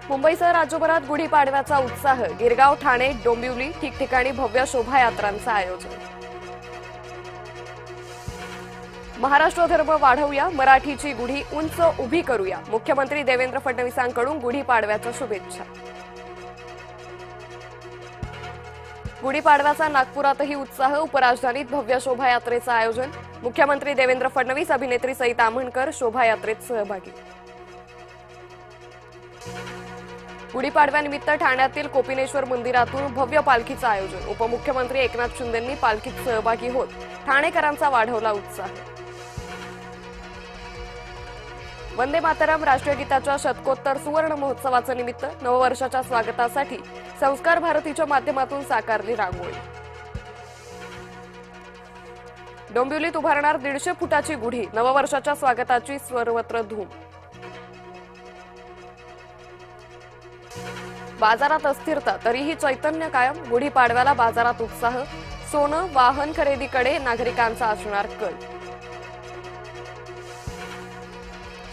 मुंबईसह राज्यभरात गुढीपाडव्याचा उत्साह। गिरगाव, ठाणे, डोंबिवली ठिकठिकाणी भव्य शोभायात्रांचं आयोजन। महाराष्ट्र धर्म वाढवूया, मराठीची गुढी उंच उभी करूया। मुख्यमंत्री देवेंद्र फडणवीसांकडून गुढीपाडव्याच्या शुभेच्छा। गुढीपाडव्याचा नागपुरातही उत्साह। उपराजधानीत भव्य शोभायात्रेचं आयोजन। मुख्यमंत्री देवेंद्र फडणवीस, अभिनेत्री सईता आमणकर शोभायात्रेत सहभागी। गुढीपाडव्यानिमित्त ठाण्यातील कोपिनेश्वर मंदिरातून भव्य पालखीचं आयोजन। उपमुख्यमंत्री एकनाथ शिंदेंनी पालखीत सहभागी होत ठाणेकरांचा वाढवला उत्साह। वंदे मातरम राष्ट्रीय गीताच्या शतकोत्तर सुवर्ण महोत्सवाचं निमित्त नववर्षाच्या स्वागतासाठी संस्कार भारतीच्या माध्यमातून साकारली रांगोळी। डोंबिवलीत उभारणार 150 फुटाची गुढी। नववर्षाच्या स्वागताची सर्वत्र धूम। बाजारात अस्थिरता तरीही चैतन्य कायम। गुढीपाडव्याला बाजारात उत्साह। सोनं, वाहन खरेदीकडे नागरिकांचा असणार कल।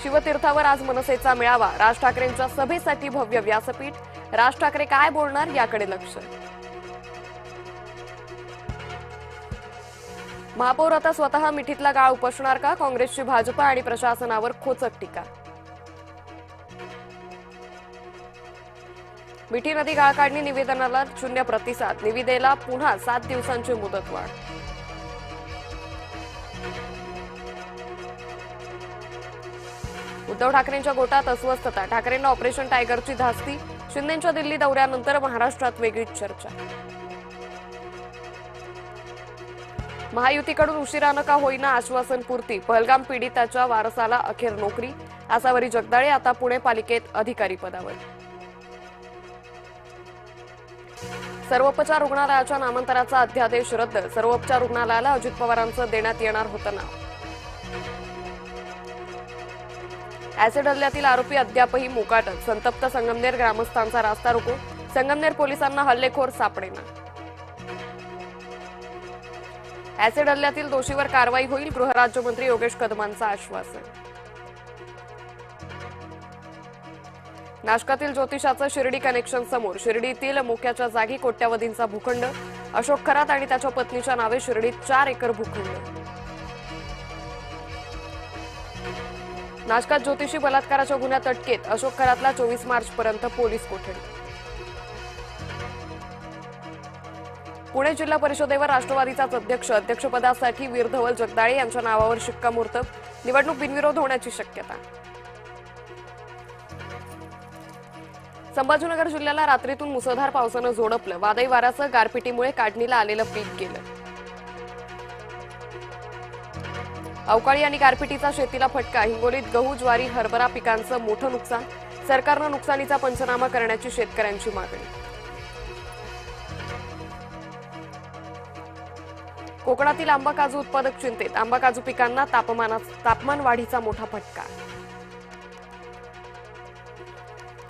शिवतीर्थावर आज मनसेचा मेळावा। राज ठाकरेंच्या सभेसाठी भव्य व्यासपीठ। राज ठाकरे काय बोलणार याकडे लक्ष। महापौर आता स्वतः मिठीतला गाळ उपसणार का? काँग्रेसची भाजपा आणि प्रशासनावर खोचक टीका। मिठी नदी गाळ काढणी निवेदनाला 0 प्रतिसाद। निविदेला पुन्हा 7 दिवसांची मुदतवाढ। उद्धव ठाकरेंच्या गोटात अस्वस्थता। ठाकरेंना ऑपरेशन टायगरची धास्ती। शिंदेंच्या दिल्ली दौऱ्यानंतर महाराष्ट्रात वेगळीच चर्चा। महायुतीकडून उशिरानं का होईना आश्वासन पूर्ती। पहलगाम पीडिताच्या वारसाला अखेर नोकरी। आसावरी जगदाळे आता पुणे पालिकेत अधिकारी पदावर। सर्वोपचार रुग्णालयाच्या नामांतराचा अध्यादेश रद्द। सर्वोपचार रुग्णालयाला अजित पवारांचं देण्यात येणार होतं नाव। ऍसिड हल्ल्यातील आरोपी अद्यापही मोकाटत। संतप्त संगमनेर ग्रामस्थांचा रास्ता रोको। संगमनेर पोलिसांना हल्लेखोर सापडेना। ऍसिड हल्ल्यातील दोषीवर कारवाई होईल। गृहराज्यमंत्री योगेश कदमांचं आश्वासन। नाशकातील ज्योतिषाचं शिर्डी कनेक्शन समोर। शिर्डीतील मोक्याच्या जागी कोट्यावधींचा भूखंड। अशोक खरात आणि त्याच्या पत्नीच्या नावे शिर्डीत 4 एकर भूखंड। नाशकात ज्योतिषी बलात्काराच्या गुन्ह्यात अटकेत। अशोक खरातला 24 मार्चपर्यंत पोलीस कोठडी। पुणे जिल्हा परिषदेवर राष्ट्रवादीचाच अध्यक्ष। अध्यक्षपदासाठी वीर धवल जगदाळे यांच्या नावावर शिक्कामोर्तब। निवडणूक बिनविरोध होण्याची शक्यता। संभाजीनगर जिल्ह्याला रात्रीतून मुसळधार पावसानं झोडपलं। वादळी वाऱ्यासह गारपिटीमुळे काढणीला आलेलं पीक गेलं। अवकाळी आणि गारपिटीचा शेतीला फटका। हिंगोलीत गहू, ज्वारी, हरभरा पिकांचं मोठं नुकसान। सरकारनं नुकसानीचा पंचनामा करण्याची शेतकऱ्यांची मागणी। कोकणातील आंबा काजू उत्पादक चिंतेत। आंबा काजू पिकांना तापमान वाढीचा मोठा फटका।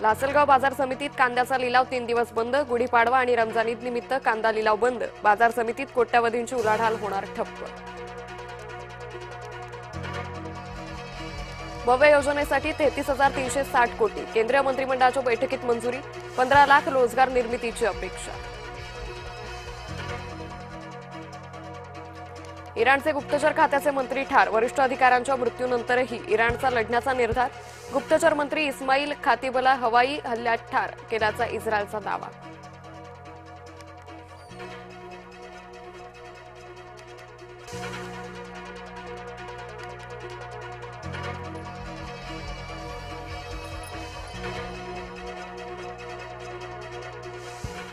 लासलगाव बाजार समितीत कांद्याचा लिलाव 3 दिवस बंद। गुढीपाडवा आणि रमजान ईद निमित्त कांदा लिलाव बंद। बाजार समितीत कोट्यावधींची उलाढाल होणार ठप्प। भव्य योजनेसाठी 33,360 कोटी। केंद्रीय मंत्रिमंडळाच्या बैठकीत मंजुरी। 15 लाख रोजगार निर्मितीची अपेक्षा। इराणचे गुप्तचर खात्याचे मंत्री ठार। वरिष्ठ अधिकाऱ्यांच्या मृत्यूनंतरही इराणचा लढण्याचा निर्धार। गुप्तचर मंत्री इस्माईल खातिबला हवाई हल्ल्यात ठार केल्याचा इस्रायलचा दावा।